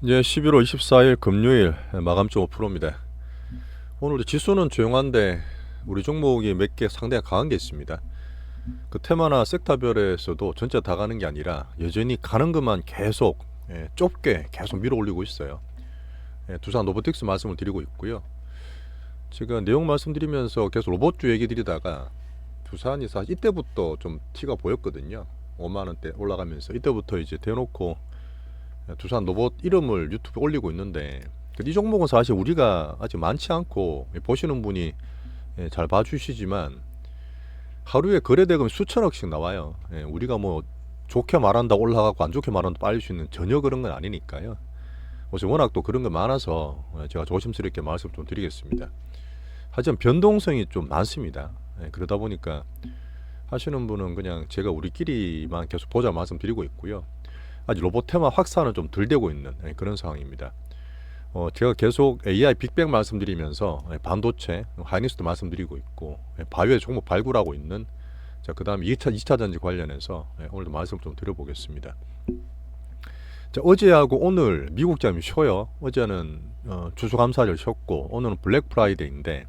이제 11월 24일 금요일 마감점 5%입니다. 오늘 지수는 조용한데 우리 종목이 몇 개 상당히 강한 게 있습니다. 그 테마나 섹터별에서도 전체 다 가는 게 아니라 여전히 가는 것만 계속 좁게 계속 밀어 올리고 있어요. 두산 로보틱스 말씀을 드리고 있고요. 제가 내용 말씀드리면서 계속 로봇주 얘기 드리다가 두산이 사실 이때부터 좀 티가 보였거든요. 5만 원대 올라가면서 이때부터 이제 대놓고 두산 로봇 이름을 유튜브에 올리고 있는데 이 종목은 사실 우리가 아직 많지 않고 보시는 분이 잘 봐주시지만 하루에 거래대금이 수천억씩 나와요. 우리가 뭐 좋게 말한다 올라가고 안 좋게 말한다 빠질 수 있는 전혀 그런 건 아니니까요. 그래서 워낙 또 그런 거 많아서 제가 조심스럽게 말씀 좀 드리겠습니다. 하지만 변동성이 좀 많습니다. 그러다 보니까 하시는 분은 그냥 제가 우리끼리만 계속 보자 말씀드리고 있고요. 아직 로봇 테마 확산은 좀 덜 되고 있는 그런 상황입니다. 제가 계속 AI 빅뱅 말씀드리면서 반도체, 하이닉스도 말씀드리고 있고 바이오의 종목 발굴하고 있는 그 다음에 2차 전지 관련해서 오늘도 말씀을 좀 드려보겠습니다. 자, 어제하고 오늘 미국 잠이 쉬어요. 어제는 추수감사절 쉬었고 오늘은 블랙 프라이데이인데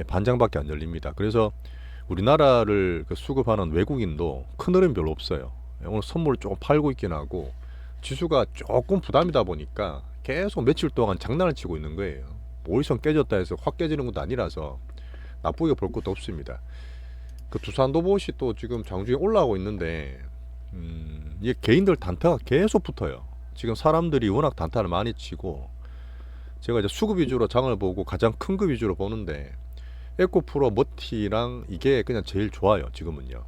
반장밖에 안 열립니다. 그래서 우리나라를 수급하는 외국인도 큰 흐름 별로 없어요. 오늘 선물 조금 팔고 있긴 하고 지수가 조금 부담이다 보니까 계속 며칠 동안 장난을 치고 있는 거예요. 오일선 깨졌다 해서 확 깨지는 것도 아니라서 나쁘게 볼 것도 없습니다. 그 두산 로봇이 또 지금 장중에 올라오고 있는데 이게 개인들 단타가 계속 붙어요. 지금 사람들이 워낙 단타를 많이 치고 제가 이제 수급 위주로 장을 보고 가장 큰 급 위주로 보는데 에코프로 머티랑 이게 그냥 제일 좋아요. 지금은요.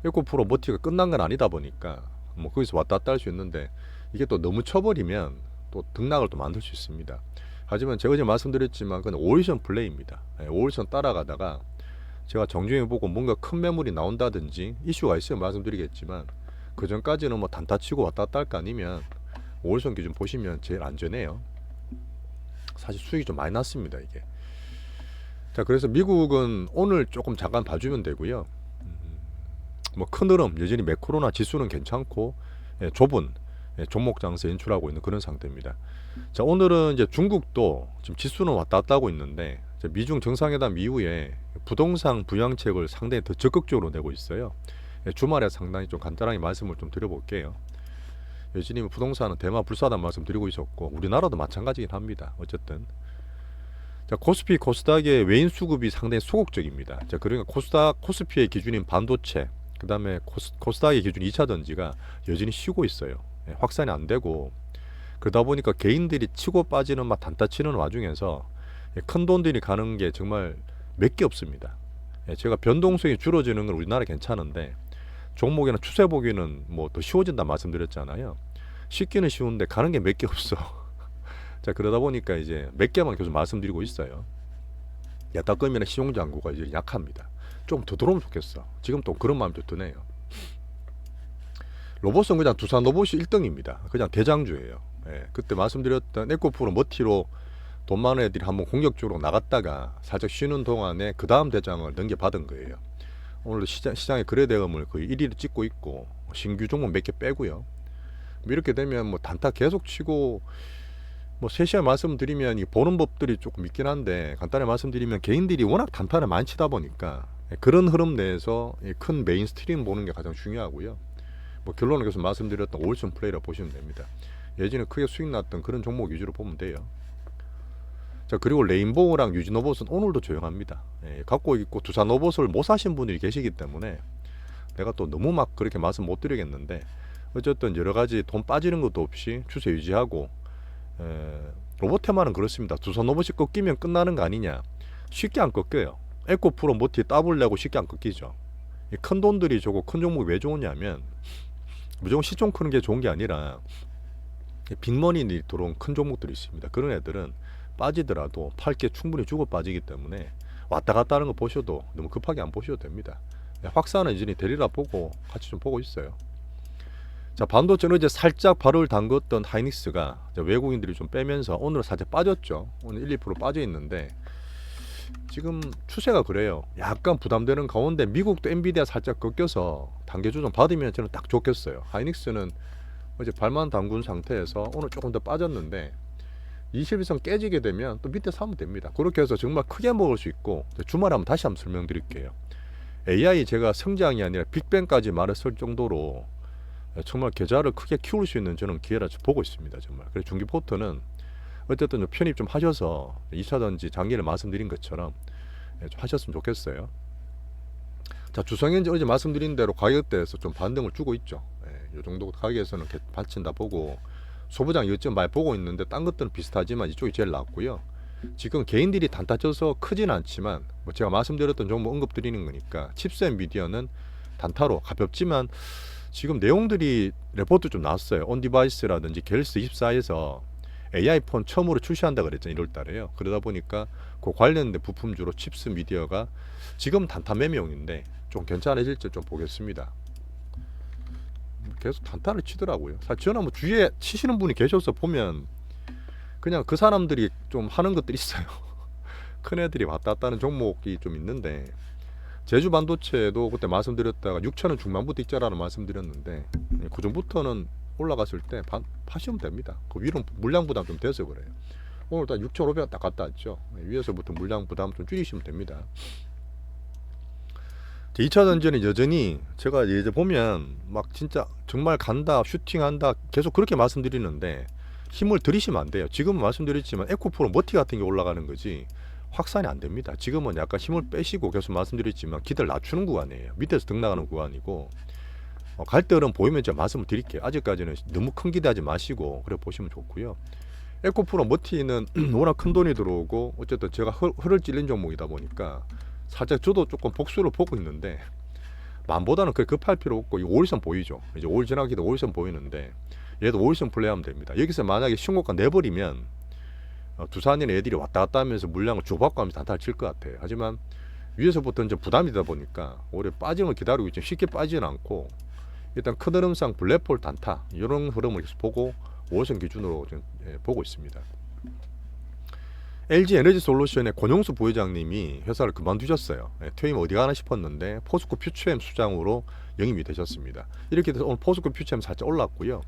에코프로 머티가 끝난 건 아니다 보니까 뭐 거기서 왔다 갔다 할 수 있는데 이게 또 너무 쳐버리면 또 등락을 또 만들 수 있습니다. 하지만 제가 어제 말씀드렸지만 그건 5일선 플레이입니다. 5일선 따라가다가 제가 정중히 보고 뭔가 큰 매물이 나온다든지 이슈가 있으면 말씀드리겠지만 그 전까지는 뭐 단타 치고 왔다 갔다 할 거 아니면 5일선 기준 보시면 제일 안전해요. 사실 수익이 좀 많이 났습니다 이게. 자, 그래서 미국은 오늘 조금 잠깐 봐주면 되고요. 뭐 큰 흐름 여전히 매크로나 지수는 괜찮고 좁은 종목 장세 연출하고 있는 그런 상태입니다. 자, 오늘은 이제 중국도 지금 지수는 왔다 갔다 하고 있는데 미중 정상회담 이후에 부동산 부양책을 상당히 더 적극적으로 내고 있어요. 주말에 상당히 좀 간단하게 말씀을 좀 드려볼게요. 여전히 부동산은 대마 불사단 말씀 드리고 있었고 우리나라도 마찬가지긴 합니다. 어쨌든 자, 코스피 코스닥의 외인 수급이 상당히 소극적입니다. 자, 그러니까 코스피의 기준인 반도체 그 다음에 코스닥의 기준 2차 전지가 여전히 쉬고 있어요. 확산이 안 되고 그러다 보니까 개인들이 치고 빠지는 막 단타 치는 와중에서 큰 돈들이 가는 게 정말 몇 개 없습니다. 제가 변동성이 줄어지는 건 우리나라 괜찮은데 종목이나 추세 보기는 뭐 더 쉬워진다 말씀드렸잖아요. 쉽기는 쉬운데 가는 게 몇 개 없어. 자, 그러다 보니까 이제 몇 개만 계속 말씀드리고 있어요. 야따끔이나 시종장구가 이제 약합니다. 좀 더 들어오면 좋겠어. 지금 또 그런 마음이 좀 드네요. 로봇은 그냥 두산 로봇이 1등입니다. 그냥 대장주예요. 그때 말씀드렸던 에코프로 머티로 돈 많은 애들이 한번 공격적으로 나갔다가 살짝 쉬는 동안에 그 다음 대장을 넘겨받은 거예요. 오늘도 시장의 거래대금을 거의 1위를 찍고 있고 신규 종목 몇 개 빼고요. 뭐 이렇게 되면 뭐 단타 계속 치고 뭐 세시에 말씀드리면 이 보는 법들이 조금 있긴 한데 간단히 말씀드리면 개인들이 워낙 단타를 많이 치다 보니까 그런 흐름 내에서 큰 메인스트림 보는 게 가장 중요하고요. 뭐 결론을 계속 말씀드렸던 5일선 플레이라 보시면 됩니다. 예전에 크게 수익 났던 그런 종목 위주로 보면 돼요. 자, 그리고 레인보우랑 유진로봇은 오늘도 조용합니다. 갖고 있고 두산 로봇을 못 사신 분들이 계시기 때문에 내가 또 너무 막 그렇게 말씀 못 드리겠는데 어쨌든 여러 가지 돈 빠지는 것도 없이 추세 유지하고 로봇 테마는 그렇습니다. 두산 로봇이 꺾이면 끝나는 거 아니냐. 쉽게 안 꺾여요. 에코프로 모티 더블 내고 쉽게 안 꺾이죠. 큰 돈들이 저거 큰 종목이 왜 좋으냐면 무조건 시총 크는 게 좋은 게 아니라 빅머니들이 들어온 큰 종목들이 있습니다. 그런 애들은 빠지더라도 팔 게 충분히 주고 빠지기 때문에 왔다 갔다 하는 거 보셔도 너무 급하게 안 보셔도 됩니다. 확산은 이제 되리라 보고 같이 좀 보고 있어요. 자, 반도체는 이제 살짝 발을 담궜던 하이닉스가 외국인들이 좀 빼면서 오늘 살짝 빠졌죠. 오늘 1~2% 빠져 있는데 지금 추세가 그래요. 약간 부담되는 가운데 미국도 엔비디아 살짝 꺾여서 단계 조정 받으면 저는 딱 좋겠어요. 하이닉스는 어제 발만 담근 상태에서 오늘 조금 더 빠졌는데 21선 깨지게 되면 또 밑에 사면 됩니다. 그렇게 해서 정말 크게 먹을 수 있고, 주말에 한번 다시 한번 설명드릴게요. AI 제가 성장이 아니라 빅뱅까지 말했을 정도로 정말 계좌를 크게 키울 수 있는 저는 기회라 보고 있습니다. 정말. 그래서 중기포트는 어쨌든 편입 좀 하셔서 2차전지 장기를 말씀드린 것처럼 좀 하셨으면 좋겠어요. 자, 주성현지 어제 말씀드린 대로 가격대에서 좀 반등을 주고 있죠. 이 정도 가격에서는 받친다 보고, 소부장 이것저것 많이 보고 있는데 딴 것들은 비슷하지만 이쪽이 제일 낫고요. 지금 개인들이 단타 쳐서 크진 않지만, 뭐 제가 말씀드렸던 종목 언급 드리는 거니까, 칩스 앤 미디어는 단타로 가볍지만 지금 내용들이 레포트 좀 나왔어요. 온디바이스라든지 갤스 24에서 AI 폰 처음으로 출시한다 그랬잖아요. 1월 달에요. 그러다 보니까 그 관련된 부품주로 칩스 미디어가 지금 단타 매매용인데 좀 괜찮아질지 좀 보겠습니다. 계속 단타를 치더라고요. 사실 저는 뭐 주위에 치시는 분이 계셔서 보면 그냥 그 사람들이 좀 하는 것들이 있어요. 큰 애들이 왔다 갔다 하는 종목이 좀 있는데, 제주 반도체도 그때 말씀드렸다가 6천원 중반부터 있자라는 말씀드렸는데, 그 전부터는 올라갔을 때 파시면 됩니다. 그 위로 물량 부담 좀 돼서 그래요. 오늘 딱 6,500원 딱 갔다 왔죠. 위에서부터 물량 부담 좀 줄이시면 됩니다. 2차 전지는 여전히 제가 이제 보면 막 진짜 정말 간다, 슈팅한다 계속 그렇게 말씀드리는데 힘을 들이시면 안 돼요. 지금 말씀드렸지만 에코프로 머티 같은 게 올라가는 거지 확산이 안 됩니다. 지금은 약간 힘을 빼시고 계속 말씀드렸지만 기대를 낮추는 구간이에요. 밑에서 등 나가는 구간이고, 갈 때는 보이면 제가 말씀을 드릴게요. 아직까지는 너무 큰 기대하지 마시고 그래 보시면 좋고요. 에코프로 머티는 워낙 큰 돈이 들어오고 어쨌든 제가 흐를 찔린 종목이다 보니까 살짝 저도 조금 복수를 보고 있는데, 만보다는 그렇게 급할 필요 없고, 이 5일선 보이죠. 이제 5일 지나기도 5일선 보이는데 얘도 5일선 플레이하면 됩니다. 여기서 만약에 신고가 내버리면 두산이나 애들이 왔다 갔다 하면서 물량을 주고받고 하면서 단타를 칠 것 같아요. 하지만 위에서부터 이제 부담이다 보니까 오래 빠짐을 기다리고 있지만 쉽게 빠지는 않고, 일단 큰 흐름상 블랙홀 단타 이런 흐름을 계속 보고 5일선 기준으로 지금 보고 있습니다. LG 에너지 솔루션의 권용수 부회장님이 회사를 그만두셨어요. 퇴임 어디 가나 싶었는데 포스코 퓨처엠 수장으로 영입이 되셨습니다. 이렇게 돼서 오늘 포스코 퓨처엠 살짝 올랐고요.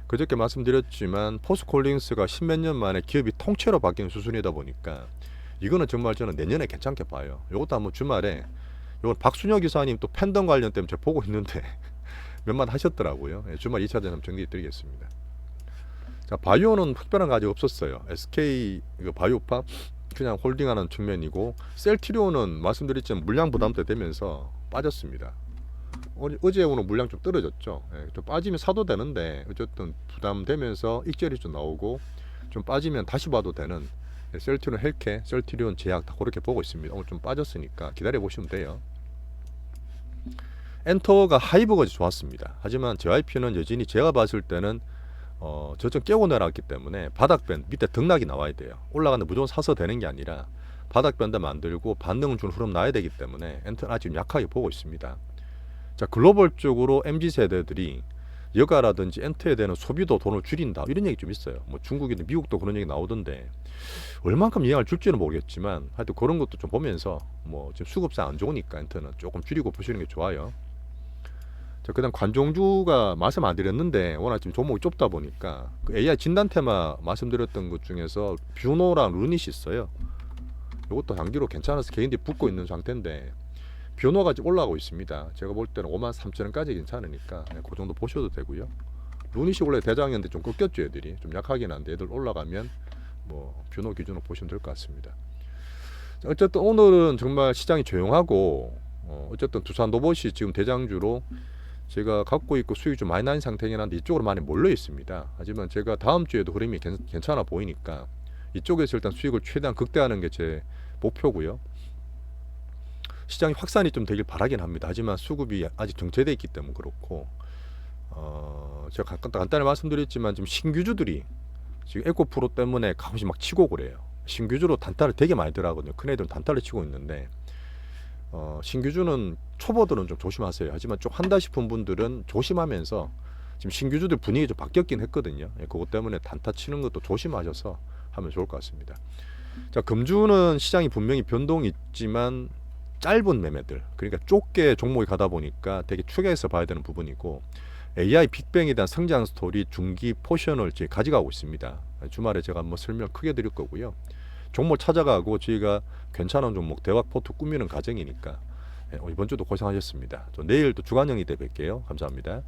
그저께 말씀드렸지만 포스코홀딩스가 십몇 년 만에 기업이 통째로 바뀌는 수순이다 보니까 이거는 정말 저는 내년에 괜찮게 봐요. 이것도 한번 주말에, 이건 박순혁 기사님 또 팬덤 관련 때문에 제가 보고 있는데 몇 마디 하셨더라고요. 주말 2차전 한번 정리 드리겠습니다. 자, 바이오는 특별한 가지 없었어요. SK 이거 바이오파 그냥 홀딩하는 측면이고, 셀트리온은 말씀드렸지만 물량 부담 때 되면서 빠졌습니다. 어제 오늘 물량 좀 떨어졌죠. 좀 빠지면 사도 되는데 어쨌든 부담되면서 익절이 좀 나오고, 좀 빠지면 다시 봐도 되는 셀트리온 헬케, 셀트리온 제약 다 그렇게 보고 있습니다. 오늘 좀 빠졌으니까 기다려 보시면 돼요. 엔터가 하이브가 좋았습니다. 하지만 JYP는 여전히 제가 봤을 때는 저점 깨고 내려왔기 때문에 바닥밴 밑에 등락이 나와야 돼요. 올라가는데 무조건 사서 되는 게 아니라 바닥밴드 만들고 반등을 주는 흐름 나야 되기 때문에 엔터는 아직 약하게 보고 있습니다. 자, 글로벌적으로 MZ세대들이 여가라든지 엔터에 대한 소비도 돈을 줄인다 이런 얘기 좀 있어요. 뭐 중국이든 미국도 그런 얘기 나오던데 얼만큼 영향을 줄지는 모르겠지만 하여튼 그런 것도 좀 보면서, 뭐 지금 수급상 안 좋으니까 엔터는 조금 줄이고 보시는 게 좋아요. 자, 그다음 관종주가 말씀 안 드렸는데 워낙 지금 종목이 좁다 보니까 그 AI 진단 테마 말씀드렸던 것 중에서 뷰노랑 루닛이 있어요. 이것도 단기로 괜찮아서 개인들이 붙고 있는 상태인데 뷰노가 올라가고 있습니다. 제가 볼 때는 53,000원까지 괜찮으니까 그 정도 보셔도 되고요. 루닛이 원래 대장이었는데 좀 꺾였죠. 애들이 좀 약하긴 한데 애들 올라가면 뭐 뷰노 기준으로 보시면 될 것 같습니다. 자, 어쨌든 오늘은 정말 시장이 조용하고, 어쨌든 두산로봇이 지금 대장주로 제가 갖고 있고 수익이 좀 많이 난 상태긴 한데 이쪽으로 많이 몰려 있습니다. 하지만 제가 다음 주에도 흐름이 괜찮아 보이니까 이쪽에서 일단 수익을 최대한 극대화하는 게 제 목표고요. 시장이 확산이 좀 되길 바라긴 합니다. 하지만 수급이 아직 정체되어 있기 때문에 그렇고, 제가 간단히 말씀드렸지만 지금 신규주들이 지금 에코프로 때문에 가끔씩 막 치고 그래요. 신규주로 단타를 되게 많이 들어가거든요. 큰 애들은 단타를 치고 있는데, 신규주는 초보들은 좀 조심하세요. 하지만 좀 한다 싶은 분들은 조심하면서, 지금 신규주들 분위기 좀 바뀌었긴 했거든요. 그것 때문에 단타 치는 것도 조심하셔서 하면 좋을 것 같습니다. 자, 금주는 시장이 분명히 변동이 있지만 짧은 매매들, 그러니까 좁게 종목이 가다 보니까 되게 추격해서 봐야 되는 부분이고, AI 빅뱅에 대한 성장 스토리 중기 포션을 지금 가져가고 있습니다. 주말에 제가 한번 설명 크게 드릴 거고요. 종목 찾아가고 저희가 괜찮은 종목 대박 포트 꾸미는 과정이니까 이번 주도 고생하셨습니다. 저 내일 또 주간영이 때 뵐게요. 감사합니다.